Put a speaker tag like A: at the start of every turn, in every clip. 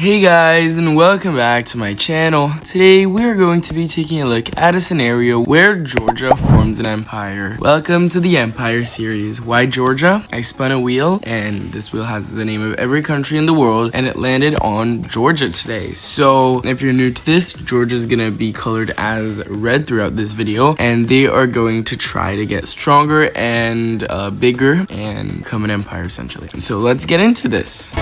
A: Hey guys, and welcome back to my channel. Today we're going to be taking a look at a scenario where Georgia forms an empire. Welcome to the Empire series. Why Georgia? I spun a wheel and this wheel has the name of every country in the world and it landed on Georgia today. So if you're new to this, Georgia's gonna be colored as red throughout this video and they are going to try to get stronger and bigger and become an empire essentially. So let's get into this.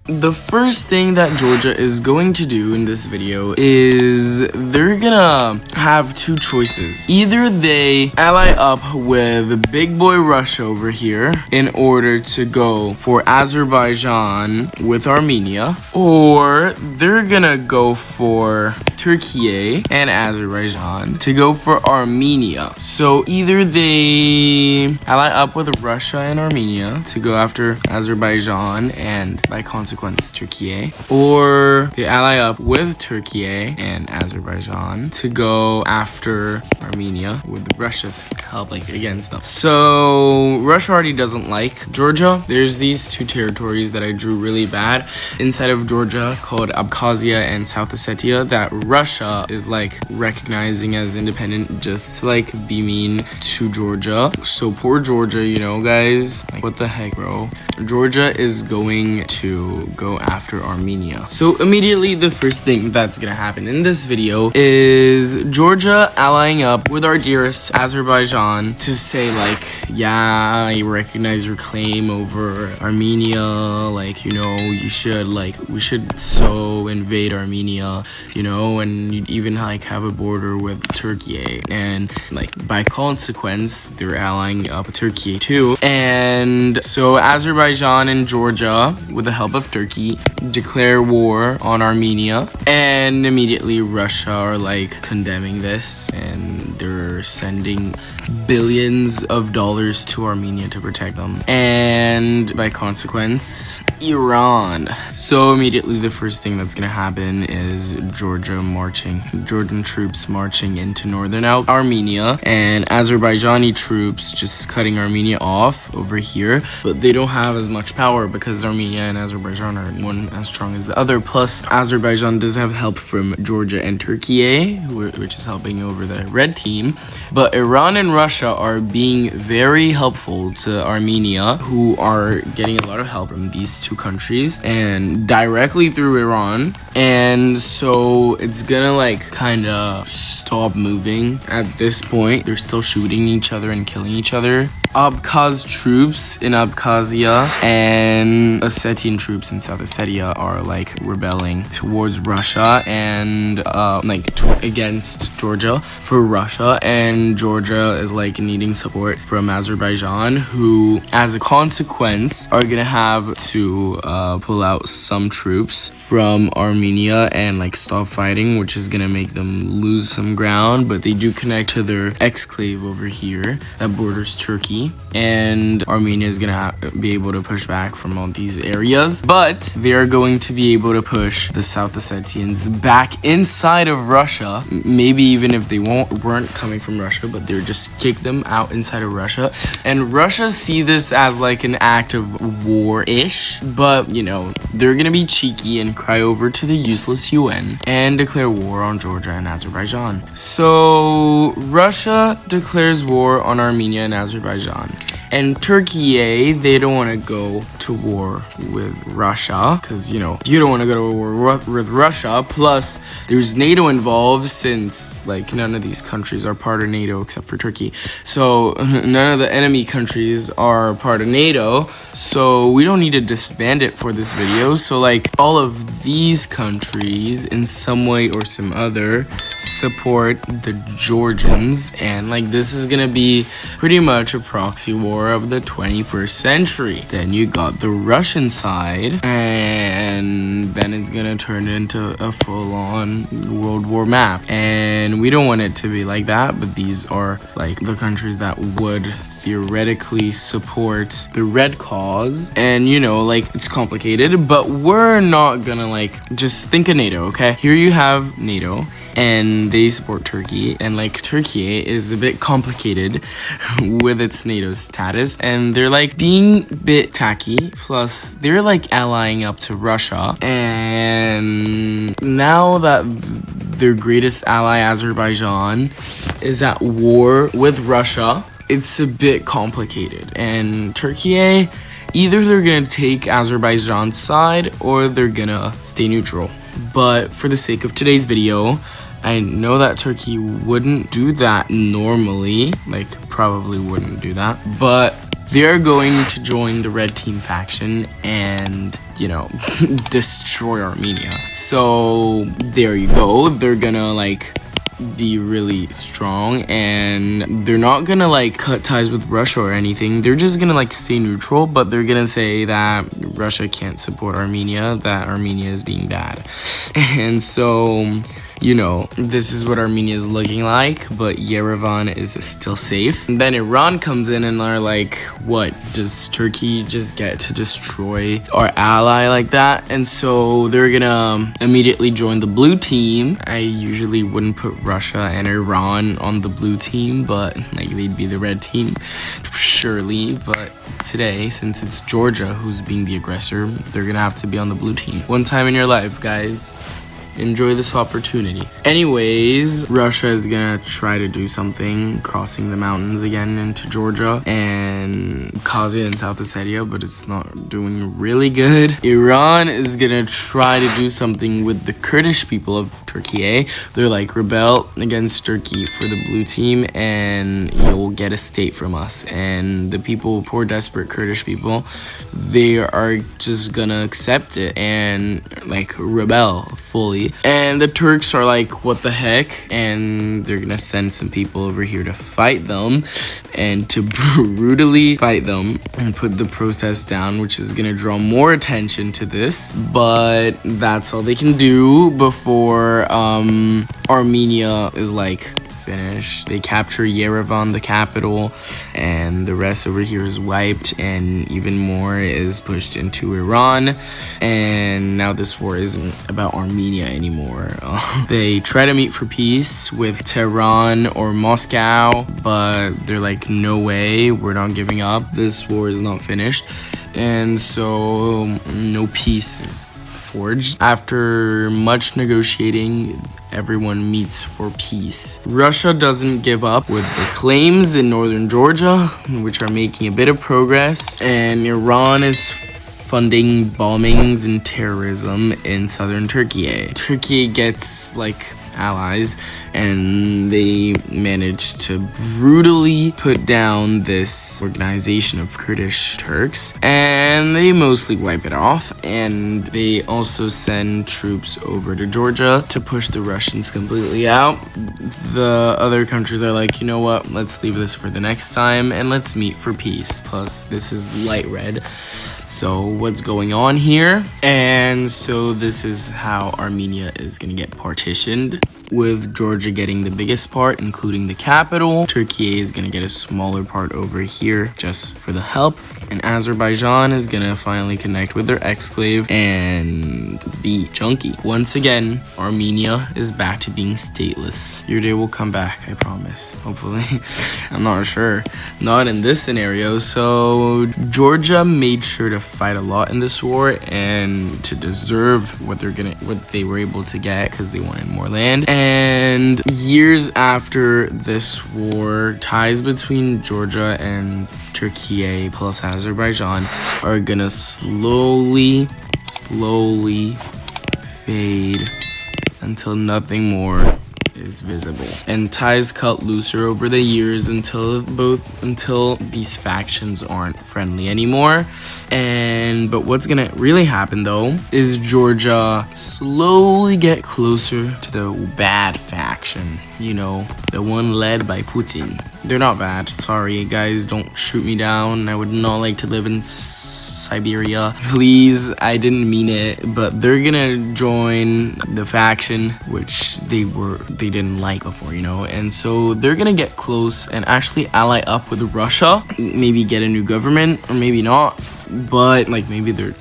A: The first thing that Georgia is going to do in this video is they're gonna have two choices. Either they ally up with big boy Russia over here in order to go for Azerbaijan with Armenia, or they're gonna go for Turkey and Azerbaijan to go for Armenia. So either they ally up with Russia and Armenia to go after Azerbaijan and by consequence Turkey, or they ally up with Turkey and Azerbaijan to go after Armenia with Russia's help against them. So Russia already doesn't like Georgia. There's these two territories that I drew really bad inside of Georgia called Abkhazia and South Ossetia that Russia is recognizing as independent just to be mean to Georgia. So poor Georgia, you know guys, what the heck, bro. Georgia is going to go after Armenia. So immediately the first thing that's gonna happen in this video is Georgia allying up with our dearest Azerbaijan to say yeah, I recognize your claim over Armenia, you should we should so invade Armenia, and you'd even have a border with Turkey, and by consequence they're allying up with Turkey too. And so Azerbaijan and Georgia, with the help of Turkey, declare war on Armenia, and immediately Russia are condemning this and they're sending billions of dollars to Armenia to protect them, and by consequence Iran. So immediately the first thing that's gonna happen is Georgian troops marching into northern Armenia, and Azerbaijani troops just cutting Armenia off over here, but they don't have as much power because Armenia and Azerbaijan are one as strong as the other. Plus Azerbaijan does have help from Georgia and Turkey, which is helping over the red team, but Iran and Russia are being very helpful to Armenia, who are getting a lot of help from these two countries and directly through Iran. And so it's gonna kind of stop moving at this point. They're still shooting each other and killing each other. Abkhaz troops in Abkhazia and Ossetian troops in South Ossetia are rebelling towards Russia and against Georgia for Russia, and Georgia is needing support from Azerbaijan, who as a consequence are gonna have to pull out some troops from Armenia and stop fighting, which is gonna make them lose some ground, but they do connect to their exclave over here that borders Turkey, and Armenia is gonna be able to push back from all these areas, but they are going to be able to push the South Ossetians back inside of Russia, maybe even if they weren't coming from Russia, but they're just kick them out inside of Russia. And Russia see this as an act of war-ish, but they're gonna be cheeky and cry over to the useless UN and declare war on Georgia and Azerbaijan. So Russia declares war on Armenia and Azerbaijan. And Turkey, they don't want to go to war with Russia because, you don't want to go to war with Russia. Plus, there's NATO involved since, none of these countries are part of NATO except for Turkey. So, none of the enemy countries are part of NATO. So, we don't need to disband it for this video. So, all of these countries, in some way or some other, support the Georgians. And, this is going to be pretty much a proxy war of the 21st century. Then you got the Russian side, and then it's gonna turn into a full-on World War map, and we don't want it to be like that, but these are the countries that would theoretically support the red cause. And it's complicated, but we're not gonna just think of NATO. Okay, here you have NATO and they support Turkey. And like Turkey is a bit complicated with its NATO status, and they're like being a bit tacky. Plus, they're like allying up to Russia, and now that their greatest ally, Azerbaijan, is at war with Russia, it's a bit complicated. And Turkey, either they're gonna take Azerbaijan's side or they're gonna stay neutral. But for the sake of today's video, I know that Turkey wouldn't do that normally, like probably wouldn't do that, but they're going to join the red team faction and, you know, destroy Armenia. So there you go. They're gonna like be really strong, and they're not gonna like cut ties with Russia or anything. They're just gonna like stay neutral, but they're gonna say that Russia can't support Armenia, that Armenia is being bad. And so, you know, this is what Armenia is looking like, but Yerevan is still safe. And then Iran comes in and are like, what, does Turkey just get to destroy our ally like that? And so they're gonna immediately join the blue team. I usually wouldn't put Russia and Iran on the blue team, but like they'd be the red team, surely. But today, since it's Georgia who's being the aggressor, they're gonna have to be on the blue team. One time in your life, guys. Enjoy this opportunity. Anyways, Russia is gonna try to do something, crossing the mountains again into Georgia and Kazakhstan and South Ossetia, but it's not doing really good. Iran is gonna try to do something with the Kurdish people of Turkey. They're like, rebel against Turkey for the blue team and you'll get a state from us. And the people, poor desperate Kurdish people, they are just gonna accept it and like rebel fully. And the Turks are like, what the heck? And they're gonna send some people over here to fight them and to brutally fight them and put the protest down, which is gonna draw more attention to this. But that's all they can do before Armenia is like finished. They capture Yerevan, the capital, and the rest over here is wiped, and even more is pushed into Iran. And now this war isn't about Armenia anymore. They try to meet for peace with Tehran or Moscow, but they're like, no way, we're not giving up. This war is not finished. And so no peace is forged. After much negotiating, everyone meets for peace. Russia doesn't give up with the claims in northern Georgia, which are making a bit of progress, and Iran is funding bombings and terrorism in southern Turkey. Turkey gets like allies, and they managed to brutally put down this organization of Kurdish Turks, and they mostly wipe it off. And they also send troops over to Georgia to push the Russians completely out. The other countries are like, you know what, let's leave this for the next time and let's meet for peace. Plus, this is light red. So what's going on here? And so this is how Armenia is gonna get partitioned, with Georgia getting the biggest part, including the capital. Turkey is gonna get a smaller part over here just for the help. And Azerbaijan is gonna finally connect with their exclave and be chunky. Once again, Armenia is back to being stateless. Your day will come back, I promise. Hopefully. I'm not sure. Not in this scenario. So Georgia made sure to fight a lot in this war and to deserve what they were able to get, because they wanted more land. And years after this war, ties between Georgia and Turkey plus Azerbaijan are gonna slowly fade until nothing more is visible, and ties cut looser over the years until these factions aren't friendly anymore. But what's gonna really happen though is Georgia slowly get closer to the bad faction, you know, the one led by Putin. They're not bad, sorry guys, don't shoot me down. I would not like to live in Siberia, please, I didn't mean it. But they're gonna join the faction which they didn't like before, you know. And so they're gonna get close and actually ally up with Russia, maybe get a new government, or maybe not, but like maybe their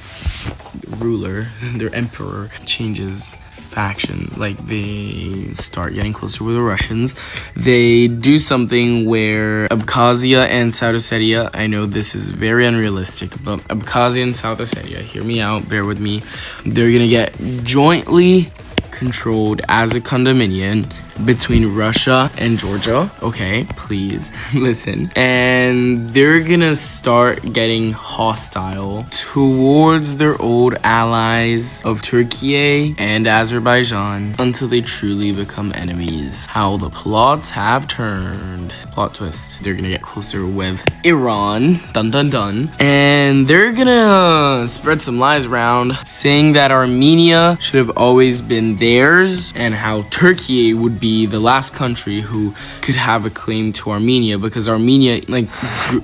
A: ruler, their emperor changes faction, like they start getting closer with the Russians. They do something where Abkhazia and South Ossetia, I know this is very unrealistic, but Abkhazia and South Ossetia, hear me out, bear with me, they're gonna get jointly controlled as a condominium between Russia and Georgia. Okay, please listen. And they're gonna start getting hostile towards their old allies of Turkey and Azerbaijan until they truly become enemies. How the plots have turned. Plot twist. They're gonna get closer with Iran. Dun dun dun. And they're gonna spread some lies around saying that Armenia should have always been theirs and how Turkey would be the last country who could have a claim to Armenia, because Armenia, like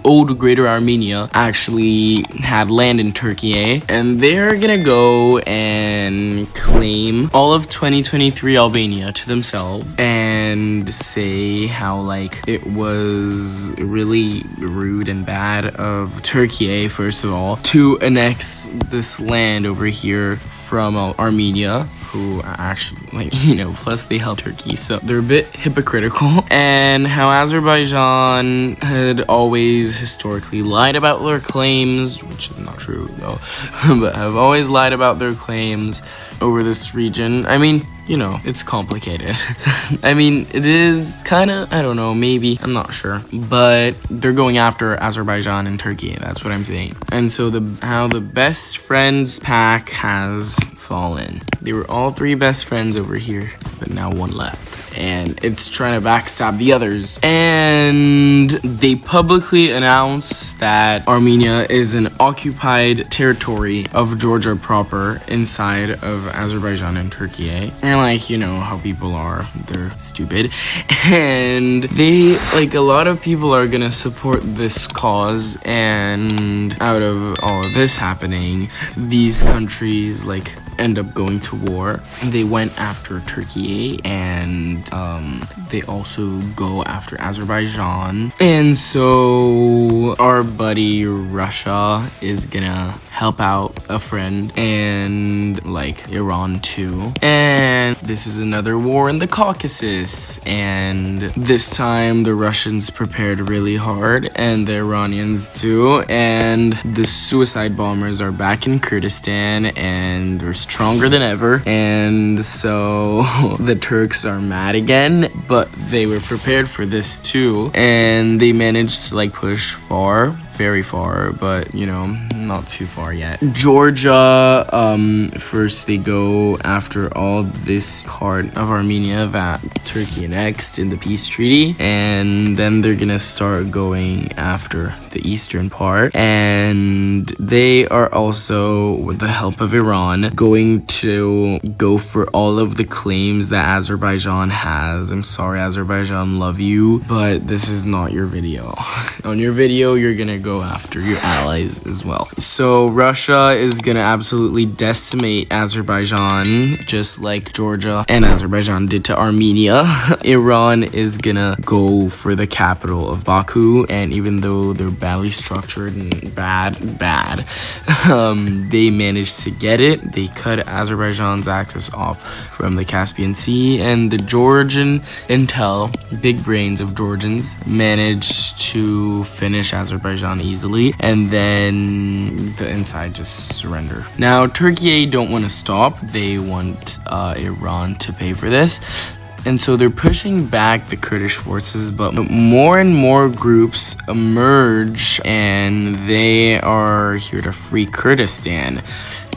A: old Greater Armenia, actually had land in Turkey, and they're gonna go and claim all of 2023 Albania to themselves and say how like it was really rude and bad of Turkey, first of all, to annex this land over here from Armenia, who actually, like, you know, plus they helped Turkey, so they're a bit hypocritical. And how Azerbaijan had always historically lied about their claims, which is not true though, but have always lied about their claims over this region. I mean, you know, it's complicated. I mean, it is kind of, I don't know, maybe, I'm not sure, but they're going after Azerbaijan and Turkey, that's what I'm saying. And so how the best friends pack has fallen. They were all three best friends over here, but now one left. And it's trying to backstab the others. And they publicly announced that Armenia is an occupied territory of Georgia proper inside of Azerbaijan and Turkey. And like, you know how people are, they're stupid. And they, like, a lot of people are gonna support this cause, and out of all of this happening, these countries like end up going to war. They went after Turkey, and they also go after Azerbaijan. And so our buddy Russia is gonna help out a friend, and like Iran too. And this is another war in the Caucasus, and this time the Russians prepared really hard, and the Iranians too, and the suicide bombers are back in Kurdistan, and they're stronger than ever. And so the Turks are mad again, but they were prepared for this too, and they managed to like push far, very far, but you know, not too far yet. Georgia, first they go after all this part of Armenia that Turkey annexed in the peace treaty, and then they're gonna start going after the eastern part, and they are also, with the help of Iran, going to go for all of the claims that Azerbaijan has. I'm sorry, Azerbaijan, love you, but this is not your video. On your video, you're gonna go after your allies as well. So Russia is gonna absolutely decimate Azerbaijan, just like Georgia and Azerbaijan did to Armenia. Iran is gonna go for the capital of Baku, and even though they're badly structured and bad, they managed to get it. They cut Azerbaijan's access off from the Caspian Sea, and the Georgian intel, big brains of Georgians, managed to finish Azerbaijan easily, and then the inside just surrender. Now Turkey don't want to stop. They want Iran to pay for this. And so they're pushing back the Kurdish forces, but more and more groups emerge, and they are here to free Kurdistan.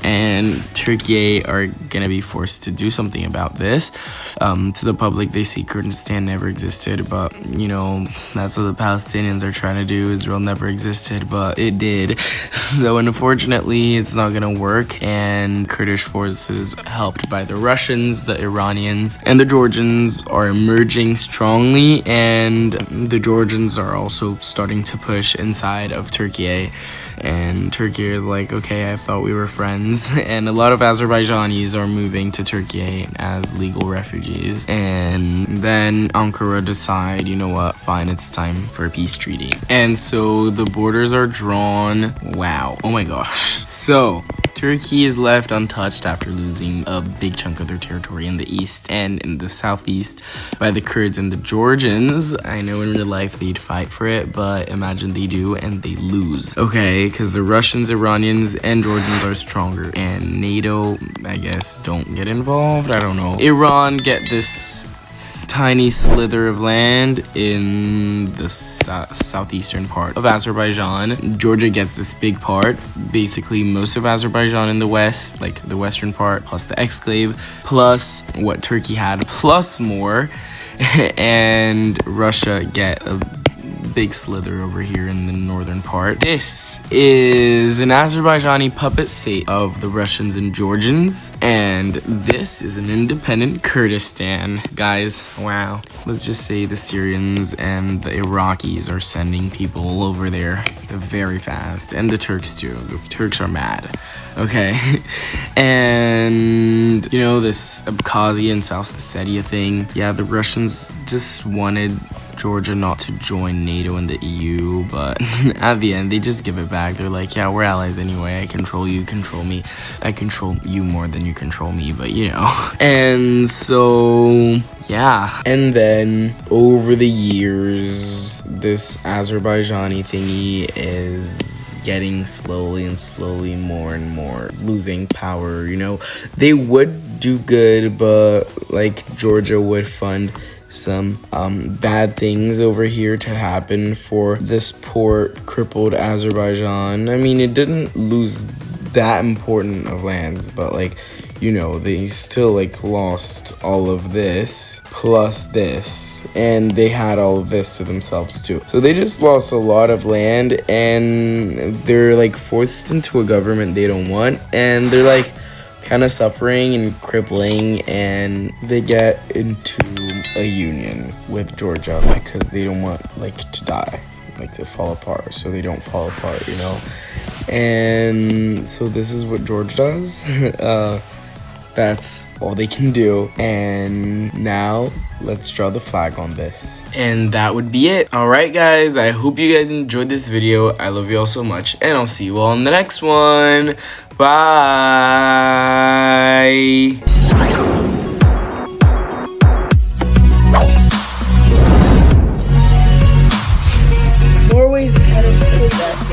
A: And Turkey are gonna be forced to do something about this. To the public, they see Kurdistan never existed, but you know, that's what the Palestinians are trying to do. Israel never existed, but it did. So unfortunately, it's not gonna work, and Kurdish forces, helped by the Russians, the Iranians, and the Georgians, are emerging strongly, and the Georgians are also starting to push inside of Turkey. And Turkey is like, okay, I thought we were friends. And a lot of Azerbaijanis are moving to Turkey as legal refugees. And then Ankara decide, you know what, fine, it's time for a peace treaty. And so the borders are drawn. Wow. Oh my gosh. So Turkey is left untouched after losing a big chunk of their territory in the east and in the southeast by the Kurds and the Georgians. I know in real life they'd fight for it, but imagine they do and they lose. Okay, because the Russians, Iranians, and Georgians are stronger, and NATO, I guess, don't get involved. I don't know. Iran get this tiny slither of land in the southeastern part of Azerbaijan. Georgia gets this big part, basically most of Azerbaijan in the west, like the western part, plus the exclave, plus what Turkey had, plus more. And Russia get a big slither over here in the northern part. This is an Azerbaijani puppet state of the Russians and Georgians, and this is an independent Kurdistan. Guys, wow. Let's just say the Syrians and the Iraqis are sending people over there very fast, and the Turks too. The Turks are mad. Okay. And you know, this Abkhazia and South Ossetia thing, yeah, the Russians just wanted Georgia not to join NATO and the EU, but at the end they just give it back. They're like, yeah, we're allies anyway. I control you, control me. I control you more than you control me, but you know. And so yeah, and then over the years this Azerbaijani thingy is getting slowly and slowly more and more losing power. You know, they would do good, but like Georgia would fund some bad things over here to happen for this poor crippled Azerbaijan. I mean, it didn't lose that important of lands, but like, you know, they still like lost all of this plus this, and they had all of this to themselves too. So they just lost a lot of land, and they're like forced into a government they don't want, and they're like kind of suffering and crippling, and they get into a union with Georgia because they don't want like to die, like to fall apart, so they don't fall apart, you know. And so this is what Georgia does. That's all they can do. And now let's draw the flag on this. And that would be it. Alright guys, I hope you guys enjoyed this video. I love you all so much, and I'll see you all in the next one. Bye.
B: Norway's head of skill set.